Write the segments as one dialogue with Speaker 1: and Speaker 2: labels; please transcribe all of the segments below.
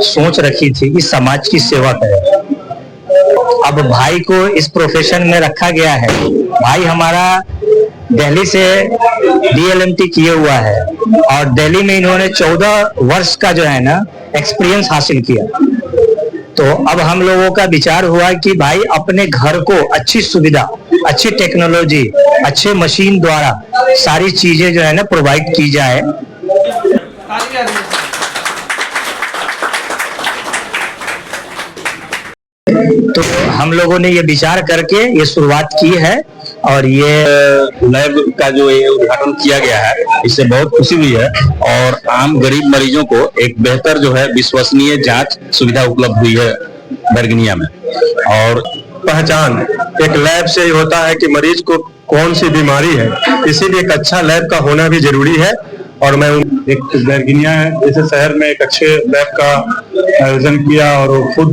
Speaker 1: सोच रखी थी कि समाज की सेवा करें। अब भाई को इस प्रोफेशन में रखा गया है। भाई हमारा दिल्ली से DLMT किए हुआ है और दिल्ली में इन्होंने 14 वर्ष का जो है ना एक्सपीरियंस हासिल किया। तो अब हम लोगों का विचार हुआ कि भाई अपने घर को अच्छी सुविधा, अच्छी टेक्नोलॉजी, अच्छे मशीन द्वारा सारी चीजें जो है ना प्रोवाइड की जाए। तो हम लोगों ने ये विचार करके ये शुरुआत की है और ये
Speaker 2: लैब का जो ये उद्घाटन किया गया है, इससे बहुत खुशी हुई है और आम गरीब मरीजों को एक बेहतर जो है विश्वसनीय जांच सुविधा उपलब्ध हुई है बरगनिया में। और
Speaker 3: पहचान एक लैब से ही होता है कि मरीज को कौन सी बीमारी है, इसीलिए एक अच्छा लैब का होना भी जरूरी है। और मैं एक बरगनिया जैसे शहर में एक अच्छे लैब का आयोजन किया और खुद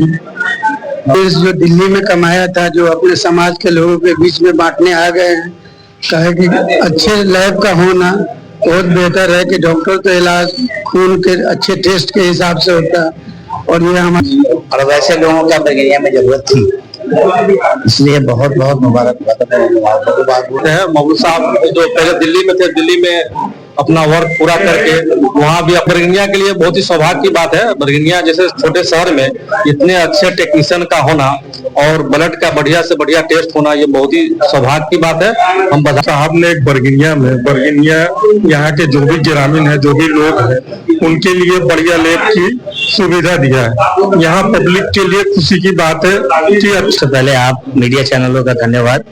Speaker 4: जो दिल्ली में कमाया था, जो अपने समाज के लोगों के बीच में बांटने आ गए हैं। कहे कि अच्छे लैब का होना बहुत बेहतर है कि डॉक्टर तो इलाज खून के अच्छे टेस्ट के हिसाब से होता है और ये हमारे
Speaker 1: और वैसे लोगों का बरगनिया में जरूरत थी, इसलिए बहुत बहुत मुबारकबाद
Speaker 2: है। महबूब साहब जो पहले दिल्ली में थे, दिल्ली में अपना वर्क पूरा करके वहाँ भी बरगनिया के लिए बहुत ही सौभाग्य की बात है। बरगनिया जैसे छोटे शहर में इतने अच्छे टेक्नीशियन का होना और ब्लड का बढ़िया से बढ़िया टेस्ट होना, ये बहुत ही सौभाग्य की बात है। हम
Speaker 3: साहब ने एक बरगनिया यहाँ के जो भी ग्रामीण है, जो भी लोग हैं, उनके लिए बढ़िया लैब की सुविधा दिया है। यहाँ पब्लिक के लिए खुशी की बात है कि
Speaker 1: सबसे पहले आप मीडिया चैनलों का धन्यवाद।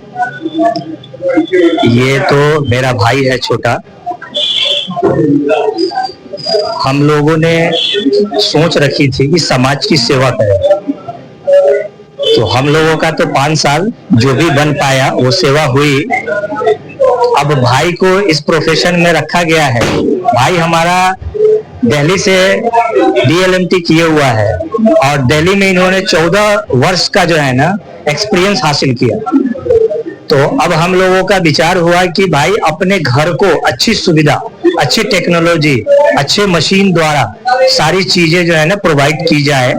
Speaker 1: ये तो मेरा भाई है छोटा। हम लोगों ने सोच रखी थी कि समाज की सेवा करें। तो हम लोगों का तो 5 साल जो भी बन पाया वो सेवा हुई। अब भाई को इस प्रोफेशन में रखा गया है। भाई हमारा दिल्ली से DLMT किए हुआ है और दिल्ली में इन्होंने 14 वर्ष का जो है ना एक्सपीरियंस हासिल किया। तो अब हम लोगों का विचार हुआ कि भाई अपने घर को अच्छी सुविधा, अच्छी टेक्नोलॉजी, अच्छे मशीन द्वारा सारी चीजें जो है ना प्रोवाइड की जाए।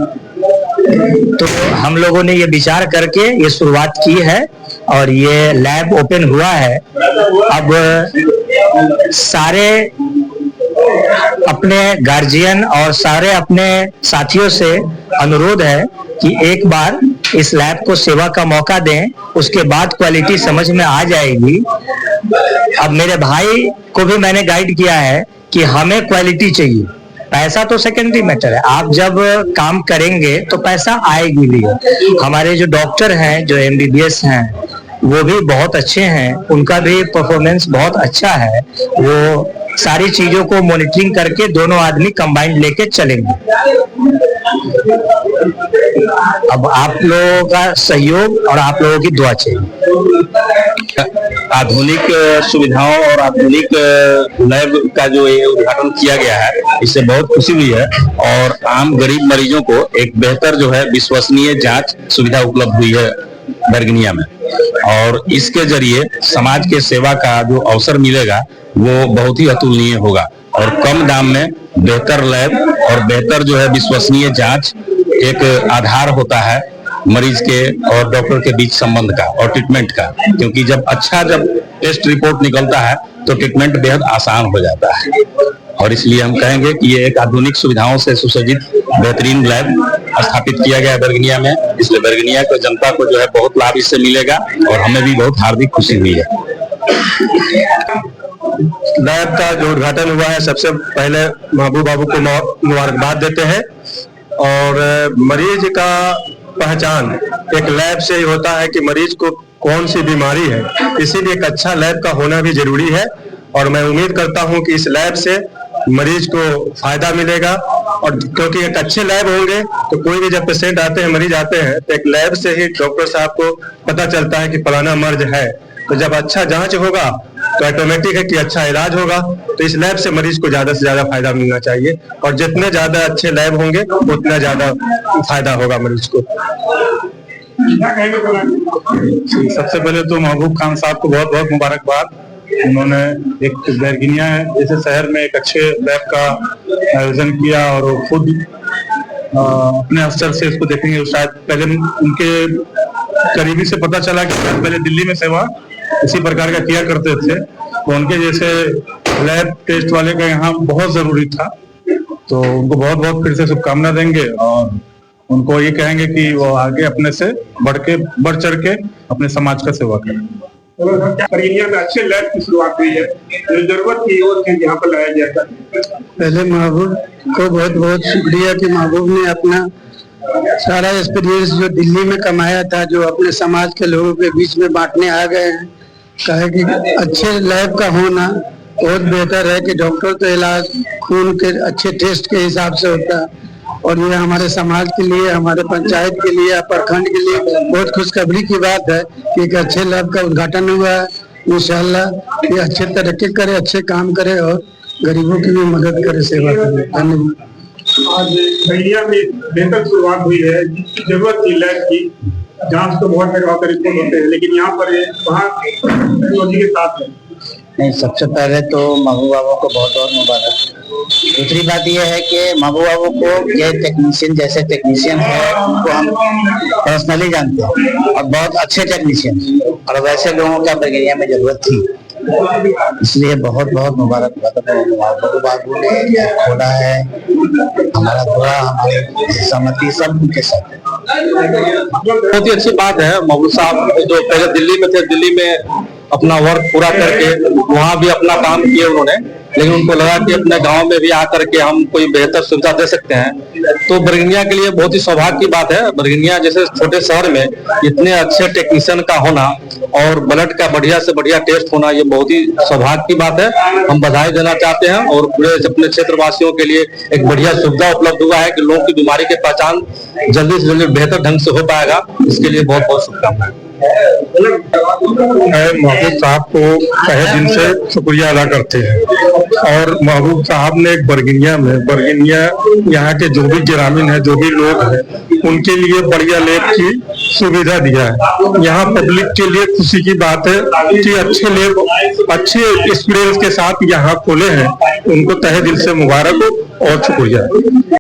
Speaker 1: तो हम लोगों ने ये विचार करके ये शुरुआत की है और ये लैब ओपन हुआ है। अब सारे अपने गार्जियन और सारे अपने साथियों से अनुरोध है कि एक बार इस लैब को सेवा का मौका दें, उसके बाद क्वालिटी समझ में आ जाएगी। अब मेरे भाई को भी मैंने गाइड किया है कि हमें क्वालिटी चाहिए, पैसा तो सेकेंडरी मैटर है। आप जब काम करेंगे तो पैसा आएगी भी। हमारे जो डॉक्टर हैं, जो MBBS हैं, वो भी बहुत अच्छे हैं, उनका भी परफॉर्मेंस बहुत अच्छा है। वो सारी चीजों को मॉनिटरिंग करके दोनों आदमी कंबाइंड लेके चलेंगे। अब आप लोगों का सहयोग और आप लोगों की दुआ चाहिए।
Speaker 2: आधुनिक सुविधाओं और आधुनिक लैब का जो ये उद्घाटन किया गया है, इससे बहुत खुशी हुई है और आम गरीब मरीजों को एक बेहतर जो है विश्वसनीय जांच सुविधा उपलब्ध हुई है बरगनिया में। और इसके जरिए समाज के सेवा का जो अवसर मिलेगा वो बहुत ही अतुलनीय होगा और कम दाम में बेहतर लैब और बेहतर जो है विश्वसनीय जांच एक आधार होता है मरीज के और डॉक्टर के बीच संबंध का और ट्रीटमेंट का। क्योंकि जब टेस्ट रिपोर्ट निकलता है तो ट्रीटमेंट बेहद आसान हो जाता है। और इसलिए हम कहेंगे कि ये एक आधुनिक सुविधाओं से सुसज्जित बेहतरीन लैब स्थापित किया गया है बरगनिया में। इसलिए बरगनिया को जनता को जो है बहुत लाभ इससे मिलेगा और हमें भी बहुत हार्दिक खुशी हुई है।
Speaker 3: लैब का जो उद्घाटन हुआ है, सबसे पहले महबूब बाबू को मुबारकबाद देते हैं। और मरीज का पहचान एक लैब से ही होता है कि मरीज को कौन सी बीमारी है, इसीलिए एक अच्छा लैब का होना भी जरूरी है। और मैं उम्मीद करता हूं कि इस लैब से मरीज को फायदा मिलेगा। और क्योंकि एक अच्छे लैब होंगे तो कोई भी जब पेशेंट आते हैं, मरीज आते हैं, तो एक लैब से ही डॉक्टर साहब को पता चलता है कि फलाना मर्ज है। तो जब अच्छा जांच होगा तो ऑटोमेटिक है कि अच्छा इलाज होगा। तो इस लैब से मरीज को ज्यादा से ज्यादा फायदा मिलना चाहिए और जितने ज्यादा अच्छे लैब होंगे उतना ज्यादा फायदा होगा मरीज को। सबसे पहले तो महबूब खान साहब को बहुत बहुत मुबारकबाद। उन्होंने एक बरगनिया जैसे शहर में एक अच्छे लैब का आयोजन किया और खुद अपने स्तर से इसको देखेंगे। शायद पहले उनके करीबी से पता चला कि पहले दिल्ली में सेवा इसी प्रकार का किया करते थे, तो उनके जैसे लैब टेस्ट वाले का यहाँ बहुत जरूरी था। तो उनको बहुत बहुत फिर से शुभकामना देंगे और उनको ये कहेंगे कि वो आगे अपने से बढ़ चढ़ के अपने समाज का सेवा करें।
Speaker 5: बरगनिया में अच्छे लैब की शुरुआत हुई है, जो जरूरत थी वो चीज यहाँ पर लाया गया था।
Speaker 4: पहले महबूब को बहुत बहुत शुक्रिया कि महबूब ने अपना सारा एक्सपीरियंस जो दिल्ली में कमाया था, जो अपने समाज के लोगों के बीच में बांटने आ गए हैं। कहे कि अच्छे लैब का होना बहुत बेहतर है कि डॉक्टर तो इलाज खून के अच्छे टेस्ट के हिसाब से होता है, और ये हमारे समाज के लिए, हमारे पंचायत के लिए, प्रखंड के लिए बहुत खुशखबरी की बात है कि एक अच्छे लैब का उद्घाटन हुआ है। इंशाल्लाह ये अच्छे तरक्की करे, अच्छे काम करे और गरीबों की भी मदद करे, सेवा करे। धन्यवाद।
Speaker 5: आज बरगनिया में बेहतर शुरुआत हुई है, जिसकी जरूरत थी लैब की। जांच तो बहुत जगह पर रिपोर्ट होते हैं, लेकिन यहाँ पर वहाँ टेक्नोलॉजी के साथ है।
Speaker 1: नहीं, सबसे पहले तो महबूब बाबू को बहुत बहुत मुबारक। दूसरी बात यह है कि महबूब बाबू को ये टेक्नीशियन जैसे टेक्नीशियन है उनको हम पर्सनली जानते हैं और बहुत अच्छे टेक्नीशियन, और वैसे लोगों का बरगनिया में जरूरत थी, इसलिए बहुत बहुत मुबारक। महबूब बाबू ने खोला है, हमारा दुआ, हमारी सहमति सब उनके साथ है।
Speaker 3: बहुत ही अच्छी बात है। महबूब साहब जो पहले दिल्ली में थे, दिल्ली में अपना वर्क पूरा करके वहाँ भी अपना काम किए उन्होंने, लेकिन उनको लगा कि अपने गांव में भी आकर के हम कोई बेहतर सुविधा दे सकते हैं। तो बरगनिया के लिए बहुत ही सौभाग्य की बात है। बरगनिया जैसे छोटे शहर में इतने अच्छे टेक्नीशियन का होना और ब्लड का बढ़िया से बढ़िया टेस्ट होना, ये बहुत ही सौभाग्य की बात है। हम बधाई देना चाहते हैं और पूरे अपने क्षेत्र वासियों के लिए एक बढ़िया सुविधा उपलब्ध हुआ है कि लोगों की बीमारी की पहचान जल्दी से जल्दी बेहतर ढंग से हो पाएगा। इसके लिए बहुत बहुत शुभकामनाएं। महबूब साहब को तहे दिल से शुक्रिया अदा करते हैं, और महबूब साहब ने एक बरगनिया यहाँ के जो भी ग्रामीण है, जो भी लोग हैं, उनके लिए बढ़िया लैब की सुविधा दिया है। यहाँ पब्लिक के लिए खुशी की बात है कि अच्छे लैब अच्छे एक्सपीरियंस के साथ यहाँ खोले हैं। उनको तहे दिल से मुबारक हो और शुक्रिया।